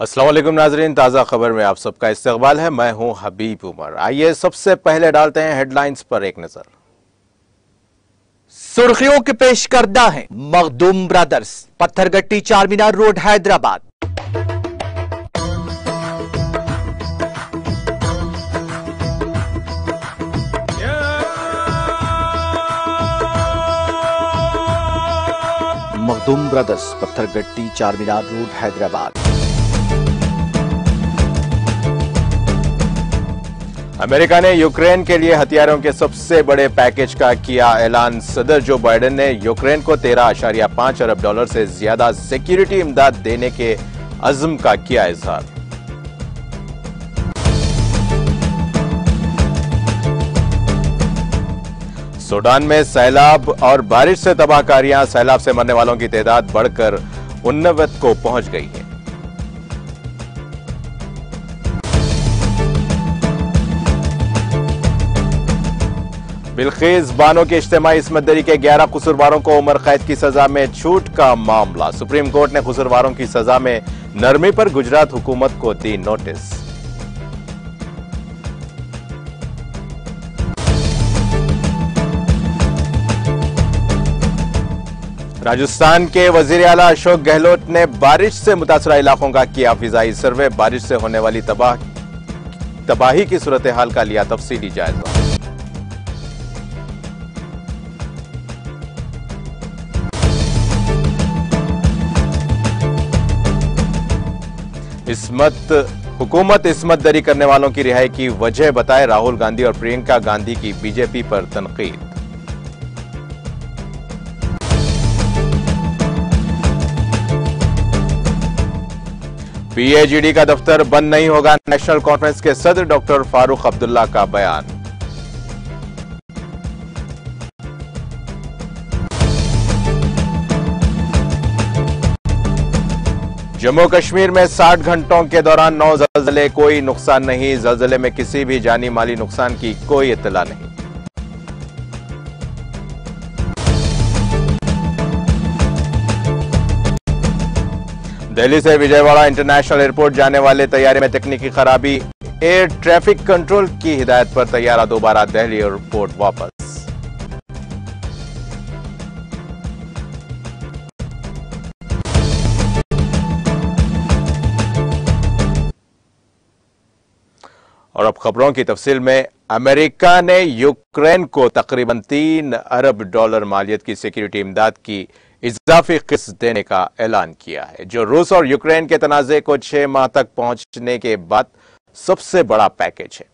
अस्सलाम वालेकुम नाजरीन, ताज़ा खबर में आप सबका इस्तकबाल है। मैं हूं हबीब उमर। आइए सबसे पहले डालते हैं हेडलाइंस पर एक नजर। सुर्खियों के पेश करदा है Makhdoom brothers, Pathergatti Charminar road Hyderabad. Makhdoom brothers, Pathergatti Charminar road Hyderabad. America ने यूक्रेन के लिए हथियारों के सबसे बड़े पैकेज का किया ऐलान। सदर जो बाइडेन ने यूक्रेन को 13.5 अरब डॉलर से ज्यादा सिक्योरिटी इमदाद देने के अज़्म का किया इजहार। सूडान में सैलाब और बारिश से तबाहकारियां, सैलाब से मरने वालों की तादाद बढ़कर 89 को पहुंच गई है। बिल्किस बानो की इज्तिमाई इस्मतदरी के 11 कसूरवारों को उम्र कैद की सजा में छूट का मामला। सुप्रीम कोर्ट ने कसूरवारों की सजा में नरमी पर गुजरात हुकूमत को दी नोटिस। राजस्थान के वजीर आला अशोक गहलोत ने बारिश से मुतासरा इलाकों का किया फिजाई सर्वे। बारिश से होने वाली तबाही की सूरत हाल का लिया तफसीली जायजा। हुकूमत इस्मत दरी करने वालों की रिहाई की वजह बताए। राहुल गांधी और प्रियंका गांधी की बीजेपी पर तनकीद। पीएजीडी का दफ्तर बंद नहीं होगा, नेशनल कॉन्फ्रेंस के सदर डॉक्टर फारूक अब्दुल्ला का बयान। जम्मू कश्मीर में 60 घंटों के दौरान 9 ज़लज़ले, कोई नुकसान नहीं। ज़लज़ले में किसी भी जानी माली नुकसान की कोई इत्तला नहीं। दिल्ली से विजयवाड़ा इंटरनेशनल एयरपोर्ट जाने वाले तैयारे में तकनीकी खराबी। एयर ट्रैफिक कंट्रोल की हिदायत पर तैयारा दोबारा दिल्ली एयरपोर्ट वापस। और अब खबरों की तफसील में। अमेरिका ने यूक्रेन को तकरीबन 3 अरब डॉलर मालियत की सिक्योरिटी इमदाद की इजाफी किस्त देने का ऐलान किया है, जो रूस और यूक्रेन के तनाज़े को 6 माह तक पहुंचने के बाद सबसे बड़ा पैकेज है।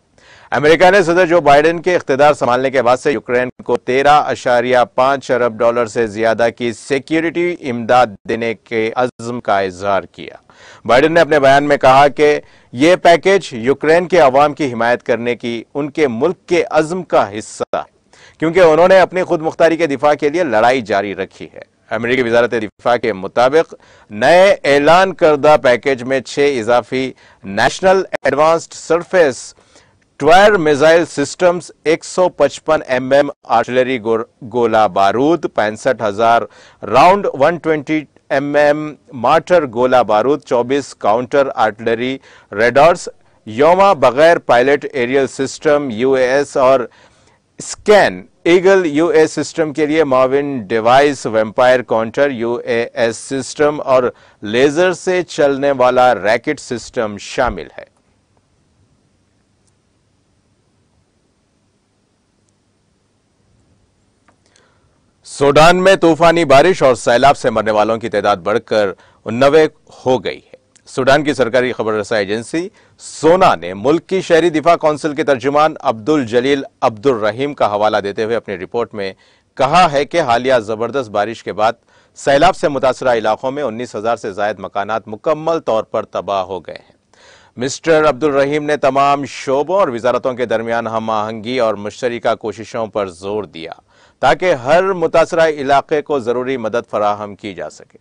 अमेरिका ने सदर जो बाइडेन के इख्तिदार संभालने के बाद से यूक्रेन को 13.5 अरब डॉलर से ज्यादा की सिक्योरिटी इमदाद देने के अज़्म का इजहार किया। बाइडेन ने अपने बयान में कहा कि यह पैकेज यूक्रेन के अवाम की हिमायत करने की उनके मुल्क के अज़्म का हिस्सा है, क्योंकि उन्होंने अपनी खुद मुख्तारी के दिफा के लिए लड़ाई जारी रखी है। अमेरिकी वजारत दिफा के मुताबिक नए ऐलान करदा पैकेज में 6 इजाफी national advanced surface to air missile systems, 155 mm artillery गोला बारूद, 65,000 राउंड 120 mm मार्टर गोला बारूद, 24 काउंटर आर्टिलरी रेडार्स, योमा बगैर पायलट एरियल सिस्टम यूएएस और स्कैन ईगल यूएस सिस्टम के लिए माविन device, vampire counter UAS system और लेजर से चलने वाला रैकेट सिस्टम शामिल है। सूडान में तूफानी बारिश और सैलाब से मरने वालों की तादाद बढ़कर 89 हो गई है। सूडान की सरकारी खबर रसाई एजेंसी सोना ने मुल्क की शहरी दिफा काउंसिल के तर्जुमान अब्दुल जलील अब्दुल रहीम का हवाला देते हुए अपनी रिपोर्ट में कहा है कि हालिया जबरदस्त बारिश के बाद सैलाब से मुतासरा इलाकों में 19,000 से ज्यादा मकानात मुकम्मल तौर पर तबाह हो गए हैं। मिस्टर अब्दुल रहीम ने तमाम शोबों और वजारतों के दरमियान हम आहंगी और मुश्तरका कोशिशों पर जोर दिया ताकि हर मुतासरा इलाके को जरूरी मदद फराहम की जा सके।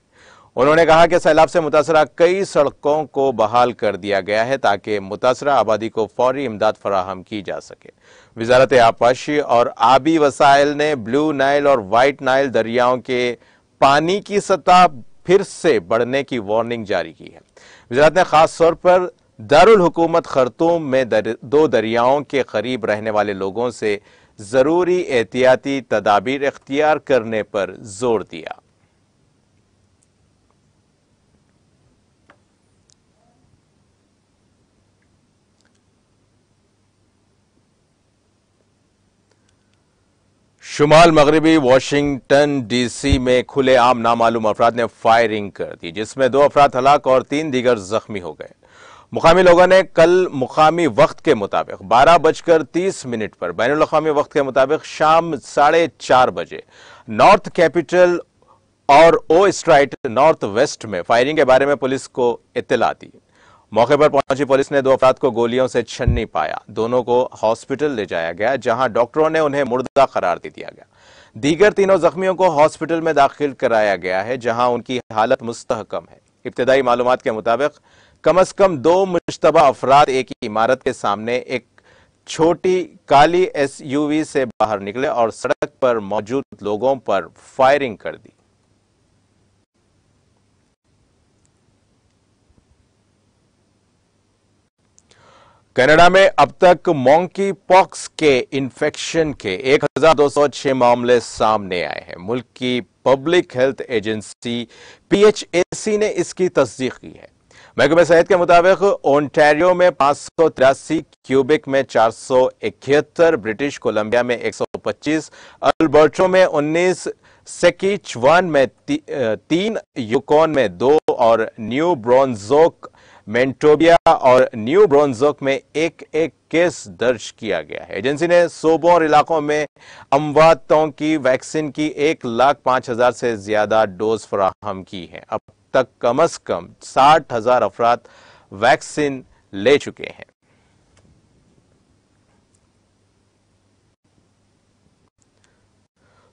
उन्होंने कहा कि सैलाब से मुतासरा कई सड़कों को बहाल कर दिया गया है ताकि मुतासरा आबादी को फौरी इमदाद फराहम की जा सके। वजारत आबपाशी और आबी वसाइल ने ब्लू नाइल और वाइट नाइल दरियाओं के पानी की सतह फिर से बढ़ने की वार्निंग जारी की है। वज़ारत ने खास तौर पर दारुल हुकूमत खर्तूम में दो दरियाओं के करीब रहने वाले लोगों से जरूरी एहतियाती तदाबीर इख्तियार करने पर जोर दिया। शुमाल मगरबी वाशिंगटन डीसी में खुलेआम नामालूम अफराद ने फायरिंग कर दी, जिसमें 2 अफराद हलाक और 3 दीगर जख्मी हो गए। मुकामी लोगों ने कल मुकामी वक्त के मुताबिक 12:30 पर बैनुल अक़वामी वक्त के मुताबिक शाम 4:30 बजे नॉर्थ कैपिटल और ओ स्ट्राइट नॉर्थ वेस्ट में फायरिंग के बारे में पुलिस को इत्तला दी। मौके पर पहुंची पुलिस ने 2 अफराद को गोलियों से छन्नी पाया। दोनों को हॉस्पिटल ले जाया गया, जहां डॉक्टरों ने उन्हें मुर्दा करार दे दिया गया। दीगर तीनों जख्मियों को हॉस्पिटल में दाखिल कराया गया है, जहां उनकी हालत मुस्तहकम है। इब्तिदाई मालूमात के मुताबिक कम से कम 2 मुश्तबा अफराद एक ही इमारत के सामने एक छोटी काली SUV से बाहर निकले और सड़क पर मौजूद लोगों पर फायरिंग कर दी। कनाडा में अब तक मॉन्की पॉक्स के इन्फेक्शन के 1206 मामले सामने आए हैं। मुल्क की पब्लिक हेल्थ एजेंसी PHAC ने इसकी तस्दीक की है। महकमे सेहत के मुताबिक ओंटारियो में 583, क्यूबिक में 471, ब्रिटिश कोलंबिया में 125, अल्बर्टो में 19, सेस्किचुआन में 3, यूकॉन में 2 और न्यू ब्रांसविक, मैनटोबिया और न्यू ब्रांसविक में एक केस दर्ज किया गया है। एजेंसी ने सूबों और इलाकों में अमवातों की वैक्सीन की 1,05,000 से ज्यादा डोज फराहम की है। अब तक कम से कम 60,000 अफराद वैक्सीन ले चुके हैं।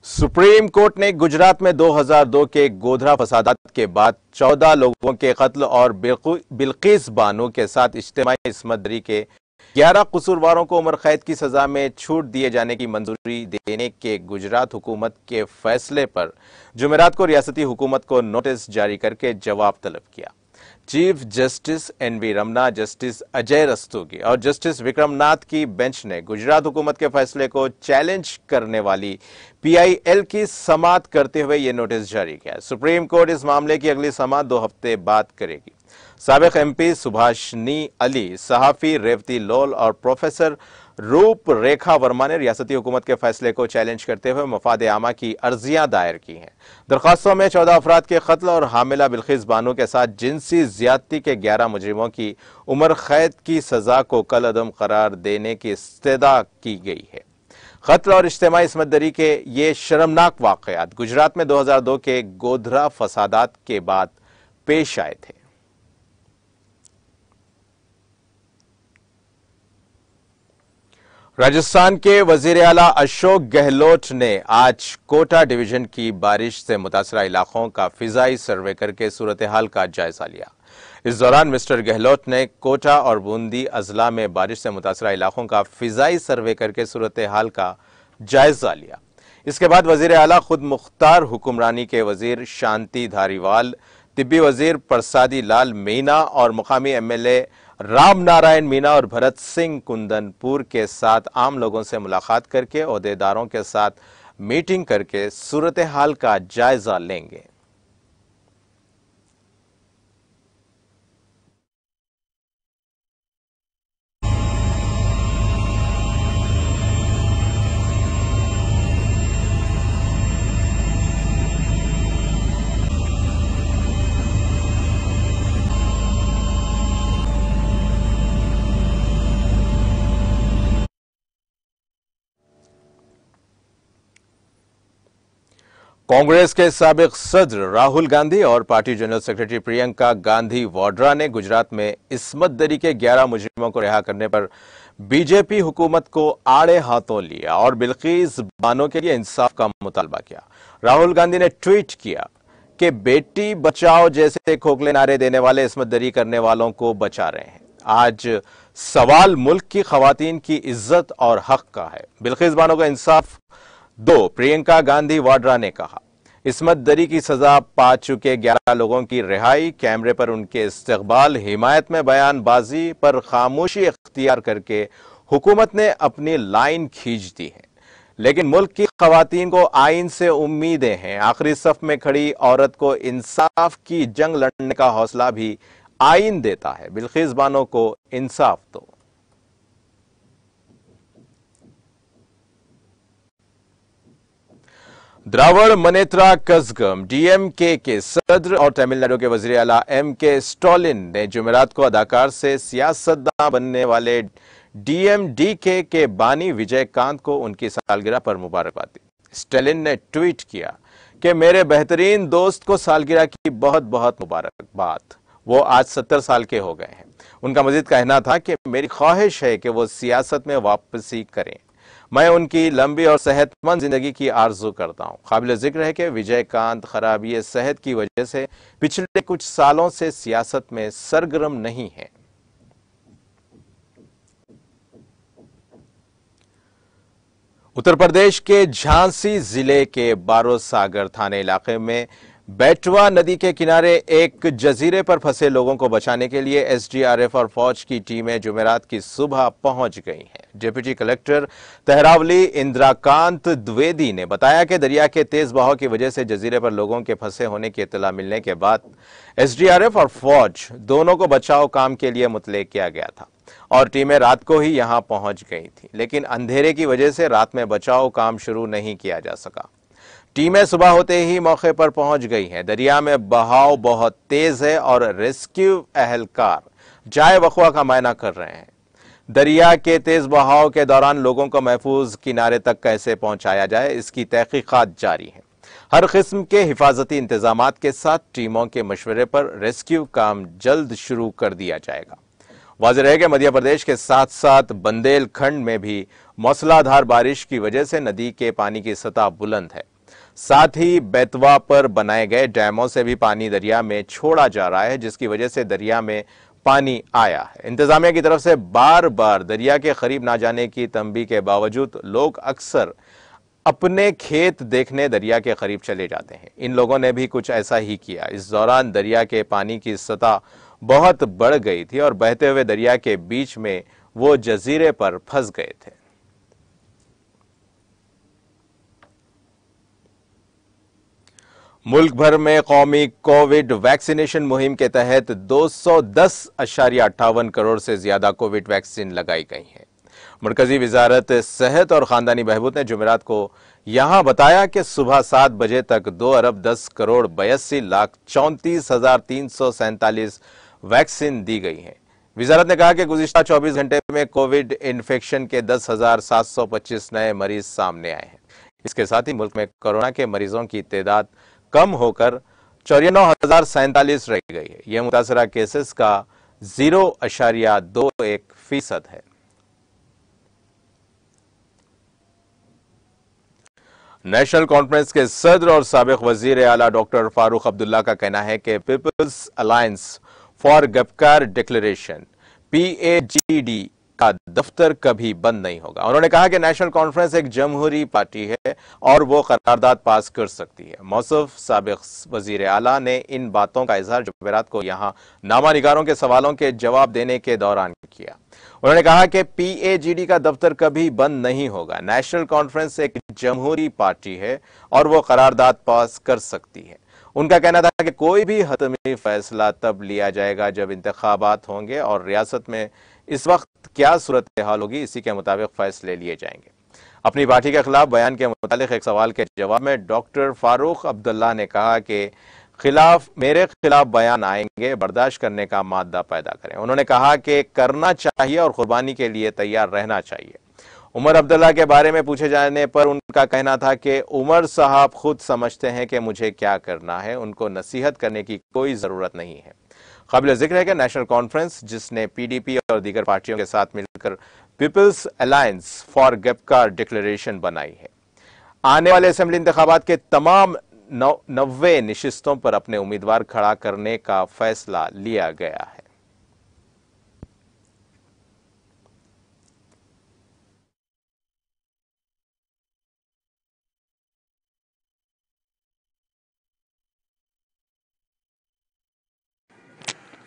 सुप्रीम कोर्ट ने गुजरात में 2002 के गोधरा फसादात के बाद 14 लोगों के कत्ल और बिल्किस बानो के साथ इज्तिमाई इस्मत दरी के 11 कसूरवारों को उम्र कैद की सजा में छूट दिए जाने की मंजूरी देने के गुजरात हुकूमत के फैसले पर जुमेरात को रियासती हुकूमत को नोटिस जारी करके जवाब तलब किया। Chief justice NV Ramana, justice Ajay Rastogi और जस्टिस विक्रम नाथ की बेंच ने गुजरात हुकूमत के फैसले को चैलेंज करने वाली PIL की समाअत करते हुए यह नोटिस जारी किया। सुप्रीम कोर्ट इस मामले की अगली समाअत 2 हफ्ते बाद करेगी। साबिक MP सुभाषनी अली, सहाफी रेवती लोल और प्रोफेसर रूप रेखा वर्मा ने रियासती हुकूमत के फैसले को चैलेंज करते हुए मफाद आमा की अर्जियां दायर की हैं। दरखास्तों में 14 अफराद के कत्ल और हामिला बिल्किस बानो के साथ जिनसी ज्यादती के 11 मुजरिमों की उम्र कैद की सजा को कलअदम करार देने की इस्तदा की गई है। कत्ल और इज्तिमाई इस्मत दरी के ये शर्मनाक वाकयात गुजरात में 2002 के गोधरा फसादात के बाद पेश आए थे। राजस्थान के वजीर आला अशोक गहलोत ने आज कोटा डिवीजन की बारिश से मुतासरा इलाकों का फिजाई सर्वे करके सूरत हाल का जायजा लिया। इस दौरान मिस्टर गहलोत ने कोटा और बूंदी अजला में बारिश से मुतासरा इलाकों का फिजाई सर्वे करके सूरत हाल का जायजा लिया। इसके बाद वजीर आला खुद मुख्तार हुक्मरानी के वजीर शांति धारीवाल, तिब्बी वजीर प्रसादी लाल मीना और मुकामी MLA राम नारायण मीना और भरत सिंह कुंदनपुर के साथ आम लोगों से मुलाकात करके ओहदेदारों के साथ मीटिंग करके सूरत हाल का जायजा लेंगे। कांग्रेस के साबिक सदर राहुल गांधी और party general secretary Priyanka Gandhi Vadra ने गुजरात में इस्मत दरी के 11 मुजरिमों को रिहा करने पर बीजेपी हुकूमत को आड़े हाथों लिया और बिल्किस बानो के लिए इंसाफ का मुतालबा किया। राहुल गांधी ने ट्वीट किया कि बेटी बचाओ जैसे खोखले नारे देने वाले इस्मत दरी करने वालों को बचा रहे हैं। आज सवाल मुल्क की खवातीन की इज्जत और हक का है। बिल्किस बानो का इंसाफ दो, प्रियंका गांधी वाड्रा ने कहा। इस्मत दरी की सजा पा चुके 11 लोगों की रिहाई, कैमरे पर उनके इस्तकबाल, हिमायत में बयानबाजी पर खामोशी इख्तियार करके हुकूमत ने अपनी लाइन खींच दी है। लेकिन मुल्क की खवातीन को आइन से उम्मीदें हैं। आखिरी सफ में खड़ी औरत को इंसाफ की जंग लड़ने का हौसला भी आइन देता है। बिल्किस बानो को इंसाफ दो। द्रावड़ मनेत्रा कज़गम डीएमके के सदर और तमिलनाडु के वजीर आला एम.के. स्टालिन ने जुमेरात को अदाकार से सियासतदान बनने वाले डीएमडीके के बानी विजयकांत को उनकी सालगिरह पर मुबारकबाद दी। स्टालिन ने ट्वीट किया कि मेरे बेहतरीन दोस्त को सालगिरह की बहुत बहुत मुबारकबाद। वो आज 70 साल के हो गए हैं। उनका मजीद कहना था कि मेरी ख्वाहिश है कि वो सियासत में वापसी करें। मैं उनकी लंबी और सेहतमंद जिंदगी की आरजू करता हूं। काबिल जिक्र है कि विजयकांत खराबी सेहत की वजह से पिछले कुछ सालों से सियासत में सरगर्म नहीं है। उत्तर प्रदेश के झांसी जिले के बारोसागर थाने इलाके में बेटवा नदी के किनारे एक जजीरे पर फंसे लोगों को बचाने के लिए एसडीआरएफ और फौज की टीमें जुमेरात की सुबह पहुंच गई हैं। डिप्टी कलेक्टर तहरावली इंद्राकांत द्विवेदी ने बताया कि दरिया के तेज बहाव की वजह से जजीरे पर लोगों के फंसे होने की इत्तला मिलने के बाद एसडीआरएफ और फौज दोनों को बचाव काम के लिए मुतल्ले किया गया था और टीमें रात को ही यहां पहुंच गई थी। लेकिन अंधेरे की वजह से रात में बचाव काम शुरू नहीं किया जा सका। टीमें सुबह होते ही मौके पर पहुंच गई हैं। दरिया में बहाव बहुत तेज है और रेस्क्यू एहलकार जाए वक़्वा का मायना कर रहे हैं। दरिया के तेज बहाव के दौरान लोगों को महफूज किनारे तक कैसे पहुंचाया जाए, इसकी तहकीकात जारी है। हर किस्म के हिफाजती इंतजामात के साथ टीमों के मशवरे पर रेस्क्यू काम जल्द शुरू कर दिया जाएगा। वाज़ेह है कि मध्य प्रदेश के साथ साथ बुंदेलखंड में भी मूसलाधार बारिश की वजह से नदी के पानी की सतह बुलंद है। साथ ही बेतवा पर बनाए गए डैमों से भी पानी दरिया में छोड़ा जा रहा है, जिसकी वजह से दरिया में पानी आया है। इंतजामिया की तरफ से बार बार दरिया के करीब ना जाने की तंबीह के बावजूद लोग अक्सर अपने खेत देखने दरिया के करीब चले जाते हैं। इन लोगों ने भी कुछ ऐसा ही किया। इस दौरान दरिया के पानी की सतह बहुत बढ़ गई थी और बहते हुए दरिया के बीच में वो जजीरे पर फंस गए थे। मुल्क भर में कौमी कोविड वैक्सीनेशन मुहिम के तहत 210.58 करोड़ से ज्यादा कोविड वैक्सीन लगाई गई है। मरकजी वजारत सेहत और खानदानी बहबूद ने जुमेरात को यहां बताया कि सुबह 7 बजे तक 2,10,82,34,347 वैक्सीन दी गई हैं। वजारत ने कहा कि गुज़िश्ता 24 घंटे में कोविड इन्फेक्शन के 10,725 नए मरीज सामने आए हैं। इसके साथ ही मुल्क में कोरोना के मरीजों की तादाद कम होकर 94,047 रह गई है। यह मुतासरा केसेस का 0.21% है। नेशनल कॉन्फ्रेंस के सदर और साबिक वजीर आला डॉक्टर फारूक अब्दुल्ला का कहना है कि people's alliance for Gupkar declaration PAGD का दफ्तर कभी बंद नहीं होगा। उन्होंने कहा कि नेशनल कॉन्फ्रेंस एक जमहूरी पार्टी है और वो करारदाद पास कर सकती है। मौसूफ साबिक वजीर आला ने इन बातों का इजहार जुमेरात को यहां नामानिगारों के सवालों के जवाब देने के दौरान किया। उन्होंने कहा कि PAGD का दफ्तर कभी बंद नहीं होगा। नेशनल कॉन्फ्रेंस एक जमहूरी पार्टी है और वो करारदाद पास कर सकती है। उनका कहना था कि कोई भी हतमी फैसला तब लिया जाएगा जब इंतखाबात होंगे और रियासत में इस वक्त क्या सूरत हाल होगी, इसी के मुताबिक फैसले लिए जाएंगे। अपनी पार्टी के खिलाफ बयान के मुतालिक एक सवाल के जवाब में डॉक्टर फारूक अब्दुल्ला ने कहा कि मेरे खिलाफ बयान आएंगे, बर्दाश्त करने का मादा पैदा करें। उन्होंने कहा कि करना चाहिए और कुर्बानी के लिए तैयार रहना चाहिए। उमर अब्दुल्ला के बारे में पूछे जाने पर उनका कहना था कि उमर साहब खुद समझते हैं कि मुझे क्या करना है, उनको नसीहत करने की कोई जरूरत नहीं है। काबिल जिक्र है कि नेशनल कॉन्फ्रेंस, जिसने PDP और दीगर पार्टियों के साथ मिलकर peoples alliance for Gupkar declaration बनाई है, आने वाले असेंबली इंतखाबात के तमाम 90 नशिस्तों पर अपने उम्मीदवार खड़ा करने का फैसला लिया गया है।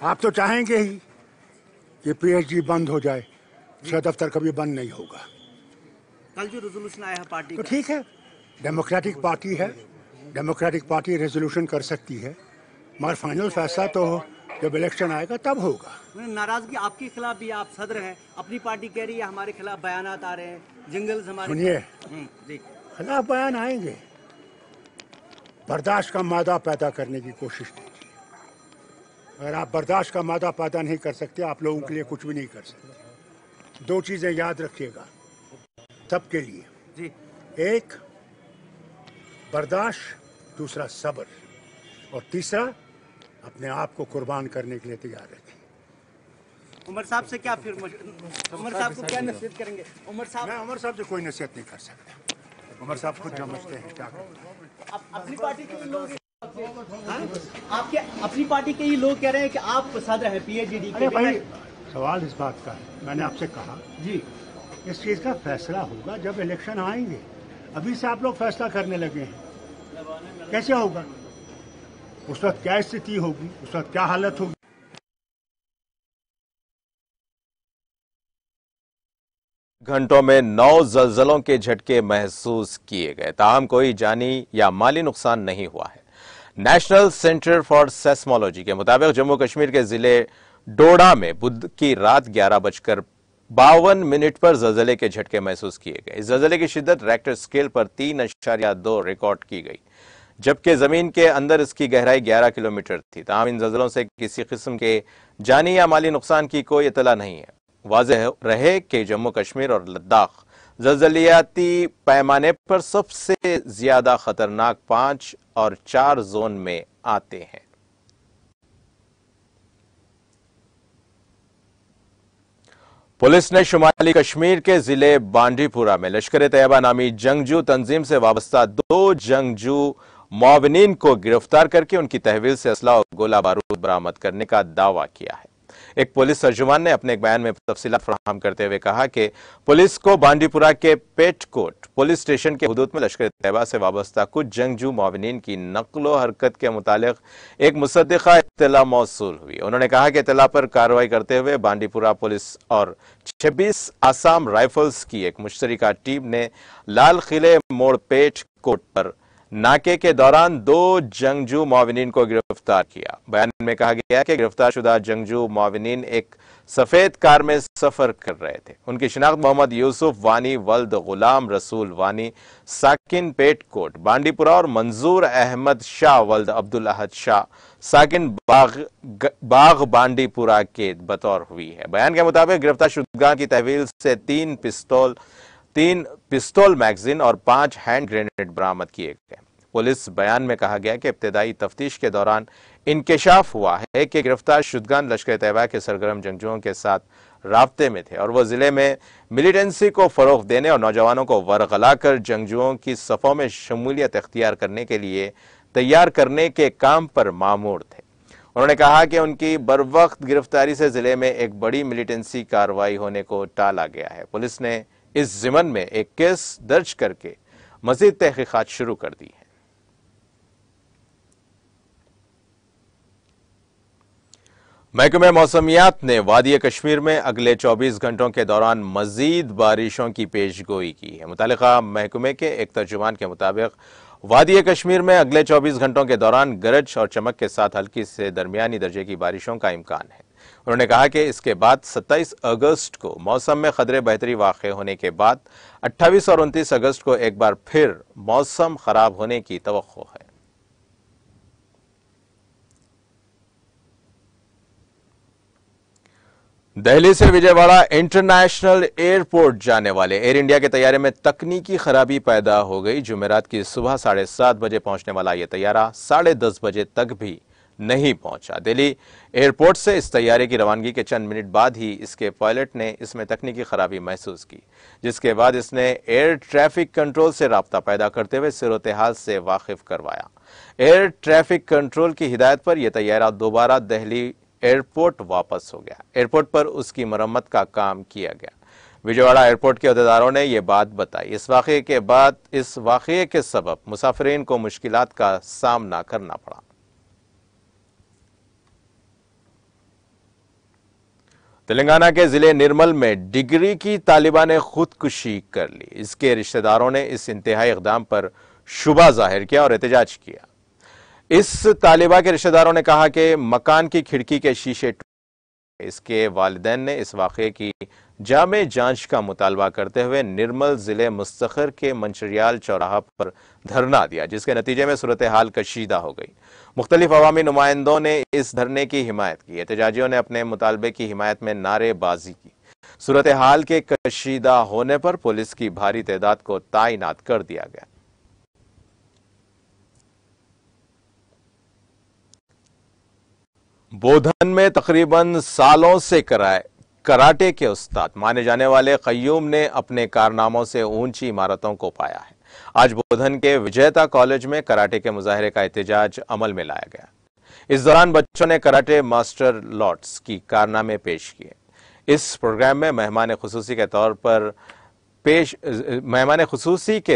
आप तो चाहेंगे ही कि पीएचडी बंद हो जाए, उसका दफ्तर कभी बंद नहीं होगा। कल जो रेजोल्यूशन आया है पार्टी तो का, ठीक है, डेमोक्रेटिक पार्टी है, डेमोक्रेटिक पार्टी रेजोल्यूशन कर सकती है, मगर फाइनल फैसला तो जब इलेक्शन आएगा तब होगा। नाराजगी आपके खिलाफ भी, आप सदर हैं, अपनी पार्टी कह रही है हमारे खिलाफ बयानात आ रहे हैं, जंगल्स हमारे। सुनिए, जी, खिलाफ बयान आएंगे, बर्दाश्त का मादा पैदा करने की कोशिश कीजिए। अगर आप बर्दाश्त का मादा पैदा नहीं कर सकते, आप लोगों के लिए कुछ भी नहीं कर सकते। दो चीजें याद रखिएगा सबके लिए जी। एक बर्दाश्त, दूसरा सब्र, और तीसरा अपने आप को कुर्बान करने के लिए तैयार रखें। उमर साहब से क्या फिर उमर साहब को क्या नसीहत करेंगे? उमर साहब, मैं उमर साहब से कोई नसीहत नहीं कर सकता। उमर साहब खुद समझते हैं क्या करना। अपनी पार्टी के ही लोग, आपके अपनी पार्टी के ही लोग कह रहे हैं कि आप सदर हैं पीएचडी के। अरे भाई, सवाल इस बात का है, मैंने आपसे कहा जी, इस चीज का फैसला होगा जब इलेक्शन आएंगे। अभी से आप लोग फैसला करने लगे हैं, कैसे होगा? उस वक्त क्या स्थिति होगी, उस वक्त क्या हालत होगी? घंटों में 9 जलजलों के झटके महसूस किए गए, ताहम कोई जानी या माली नुकसान नहीं हुआ है। नेशनल सेंटर फॉर सेस्मोलॉजी के मुताबिक जम्मू कश्मीर के जिले डोडा में बुध की रात 11:52 पर जलजले के झटके महसूस किए गए। इस जलजले की शिद्दत रेक्टर स्केल पर 3.2 रिकॉर्ड की गई, जबकि जमीन के अंदर इसकी गहराई 11 किलोमीटर थी। ताहम इन जलजलों से किसी किस्म के जानी या माली नुकसान की कोई इतला नहीं है। वाज़ेह रहे कि जम्मू कश्मीर और लद्दाख जलजलियाती पैमाने पर सबसे ज्यादा खतरनाक 5 और 4 जोन में आते हैं। पुलिस ने शुमाली कश्मीर के जिले बांडीपुरा में लश्कर तैयबा नामी जंगजू तंजीम से वाबस्ता 2 जंगजू मुआविनीन को गिरफ्तार करके उनकी तहवील से असला और गोला बारूद बरामद करने का दावा किया है। एक पुलिस तर्जुमान ने अपने एक बयान में तफसीलात फराहम करते हुए कहा कि पुलिस को बांडीपुरा के पेटकोट पुलिस स्टेशन के हुदूद में लश्कर तैयबा से वाबस्ता कुछ जंगजू मुआविनीन की नक्लो हरकत के मुतालिक एक मुसद्दिका इत्तला मौसूल हुई। उन्होंने कहा कि इत्तला पर कार्रवाई करते हुए बांडीपुरा पुलिस और 26 आसाम राइफल्स की एक मुश्तरका टीम ने लाल किले मोड़ पेटकोट पर नाके के दौरान 2 जंगजू मुआविनीन को गिरफ्तार किया। बयान में कहा गया कि गिरफ्तार शुदा जंगजू मुआविनीन एक सफेद कार में सफर कर रहे थे। उनकी शिनाख्त मोहम्मद यूसुफ वानी वल्द गुलाम रसूल वानी साकिन पेटकोट बांडीपुरा और मंजूर अहमद शाह वल्द अब्दुल अहद शाह साकिन बाग बांडीपुरा के बतौर हुई है। बयान के मुताबिक गिरफ्तार शुदा की तहवील से 3 पिस्तौल मैगजीन और 5 हैंड ग्रेनेड बरामद किए गए। पुलिस बयान में कहा गया कि इब्तिदाई तफ्तीश के दौरान इंकशाफ हुआ है कि गिरफ्तार शुदगान लश्कर तैयबा के सरगर्म जंगजुओं के साथ राब्ते में थे और वह जिले में मिलिटेंसी को फरोग देने और नौजवानों को वरगला कर जंगजुओं की सफ़ों में शमूलियत इख्तियार करने के लिए तैयार करने के काम पर मामूर थे। उन्होंने कहा कि उनकी बरवक्त गिरफ्तारी से जिले में एक बड़ी मिलिटेंसी कार्रवाई होने को टाला गया है। पुलिस ने इस जिमन में एक केस दर्ज करके मजीद तहकीकात शुरू कर दी है। महकमे मौसमियात ने वादी कश्मीर में अगले 24 घंटों के दौरान मजीद बारिशों की पेशगोई की है। मुतालिका महकमे के एक तर्जुमान के मुताबिक वादी कश्मीर में अगले 24 घंटों के दौरान गरज और चमक के साथ हल्की से दरमियानी दर्जे की बारिशों का इम्कान है। उन्होंने कहा कि इसके बाद 27 अगस्त को मौसम में खतरे बेहतरी वाक़े होने के बाद 28 और 29 अगस्त को एक बार फिर मौसम खराब होने की तवक्को है। दिल्ली से विजयवाड़ा इंटरनेशनल एयरपोर्ट जाने वाले एयर इंडिया के तैयारे में तकनीकी खराबी पैदा हो गई। जुमेरात की सुबह 7:30 बजे पहुंचने वाला यह तैयारा 10:30 बजे तक भी नहीं पहुंचा। दिल्ली एयरपोर्ट से इस तैयारे की रवानगी के चंद मिनट बाद ही इसके पायलट ने इसमें तकनीकी खराबी महसूस की, जिसके बाद इसने एयर ट्रैफिक कंट्रोल से राब्ता पैदा करते हुए सूरत-ए-हाल से वाकिफ करवाया। एयर ट्रैफिक कंट्रोल की हिदायत पर यह तैयारा दोबारा दिल्ली एयरपोर्ट वापस हो गया। एयरपोर्ट पर उसकी मरम्मत का काम किया गया। विजयवाड़ा एयरपोर्ट के अहदेदारों ने यह बात बताई। इस वाक़ये के सबब मुसाफिरीन को मुश्किलात का सामना करना पड़ा। तेलंगाना के जिले निर्मल में डिग्री की तालिबा ने खुदकुशी कर ली। इसके रिश्तेदारों ने इस इंतहाई इक़दाम पर शुबा जाहिर किया और एहतजाज किया। इस तालिबा के रिश्तेदारों ने कहा कि मकान की खिड़की के शीशे टूटे। इसके वालिदैन ने इस वाक़े की जामे जांच का मुतालबा करते हुए निर्मल जिले मुस्तखर के मंचरियाल चौराहा पर धरना दिया, जिसके नतीजे में सूरत हाल कशीदा हो गई। मुख्तलिफ अवामी नुमाइंदों ने इस धरने की हिमायत की। एहतजाजियों ने अपने मुतालबे की हिमायत में नारेबाजी की। सूरत हाल के कशीदा होने पर पुलिस की भारी तादाद को तैनात कर दिया गया। बोधन में तकरीबन सालों से कराटे के उस्ताद माने जाने वाले कय्यूम ने अपने कारनामों से ऊंची इमारतों को पाया है। आज बोधन के विजेता कॉलेज में कराटे के मुजाहरे का एहतजाज अमल में लाया गया। इस दौरान बच्चों ने कराटे मास्टर लॉट्स की कारनामे पेश किए। इस प्रोग्राम में मेहमान खुसूसी के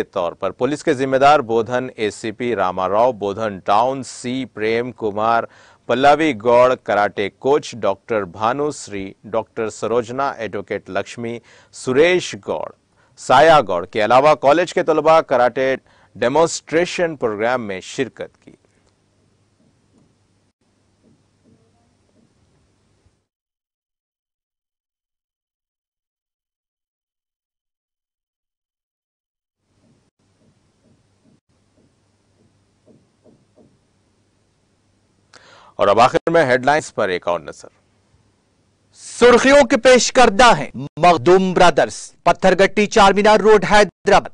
तौर पर पुलिस के जिम्मेदार Bodhan ACP Ramarao, Bodhan town C Prem Kumar, Pallavi Goud, karate coach doctor Bhanushree, doctor Sarojana, advocate Lakshmi, Suresh Goud, Saya Goud के अलावा कॉलेज के तलबा कराटे डेमोन्स्ट्रेशन प्रोग्राम में शिरकत की। और अब आखिर में हेडलाइंस पर एक और नजर। सुर्खियों के पेश करदा है Makhdoom brothers, Pathergatti Charminar road Hyderabad.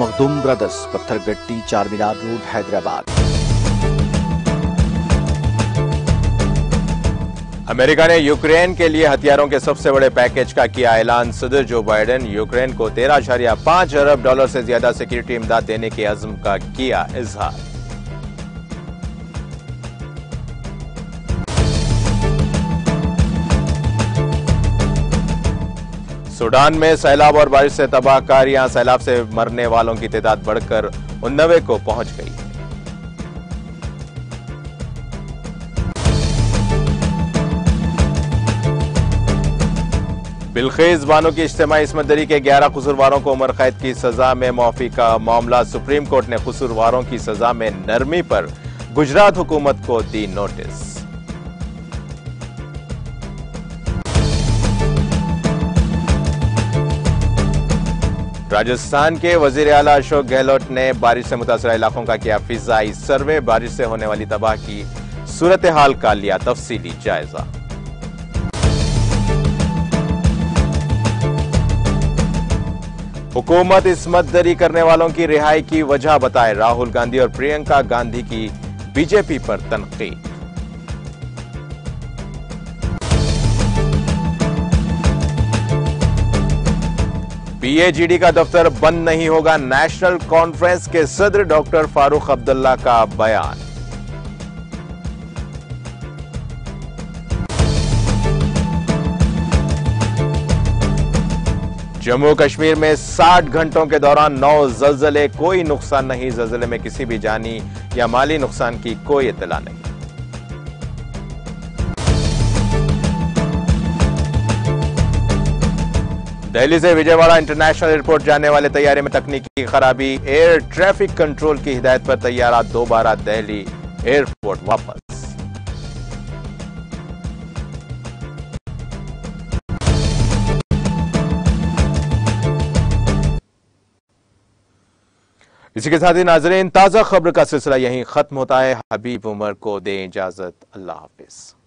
Makhdoom brothers, Pathergatti Charminar road Hyderabad. America ने यूक्रेन के लिए हथियारों के सबसे बड़े पैकेज का किया ऐलान। सदर जो बाइडेन यूक्रेन को $13.5 अरब से ज्यादा सिक्योरिटी इमदाद देने के अज़्म का किया इजहार। सूडान में सैलाब और बारिश से तबाहकारियां, सैलाब से मरने वालों की तादाद बढ़कर 89 को पहुंच गई। बिलखेज बानो की इज्तिमाई इस्मत दरी के 11 कसूरवारों को उम्र कैद की सजा में मुआफी का मामला। सुप्रीम कोर्ट ने कसूरवारों की सजा में नरमी पर गुजरात हुकूमत को दी नोटिस। राजस्थान के वजीर आला अशोक गहलोत ने बारिश से मुतासरा इलाकों का किया फिजाई सर्वे। बारिश से होने वाली तबाह की सूरत हाल का लिया तफसीली जायजा। हुकूमत इस्मत दरी करने वालों की रिहाई की वजह बताए। राहुल गांधी और प्रियंका गांधी की बीजेपी पर तनकीद। पीएजीडी का दफ्तर बंद नहीं होगा, नेशनल कॉन्फ्रेंस के सदर डॉक्टर फारूक अब्दुल्ला का बयान। जम्मू कश्मीर में 60 घंटों के दौरान 9 ज़लज़ले, कोई नुकसान नहीं। ज़लज़ले में किसी भी जानी या माली नुकसान की कोई इत्तला नहीं। दिल्ली से विजयवाड़ा इंटरनेशनल एयरपोर्ट जाने वाले तैयारे में तकनीकी खराबी। एयर ट्रैफिक कंट्रोल की हिदायत पर तैयारा दोबारा दिल्ली एयरपोर्ट वापस। इसी के साथ ही नाजरीन, ताजा खबर का सिलसिला यहीं खत्म होता है। हबीब उमर को दें इजाजत। अल्लाह हाफिज।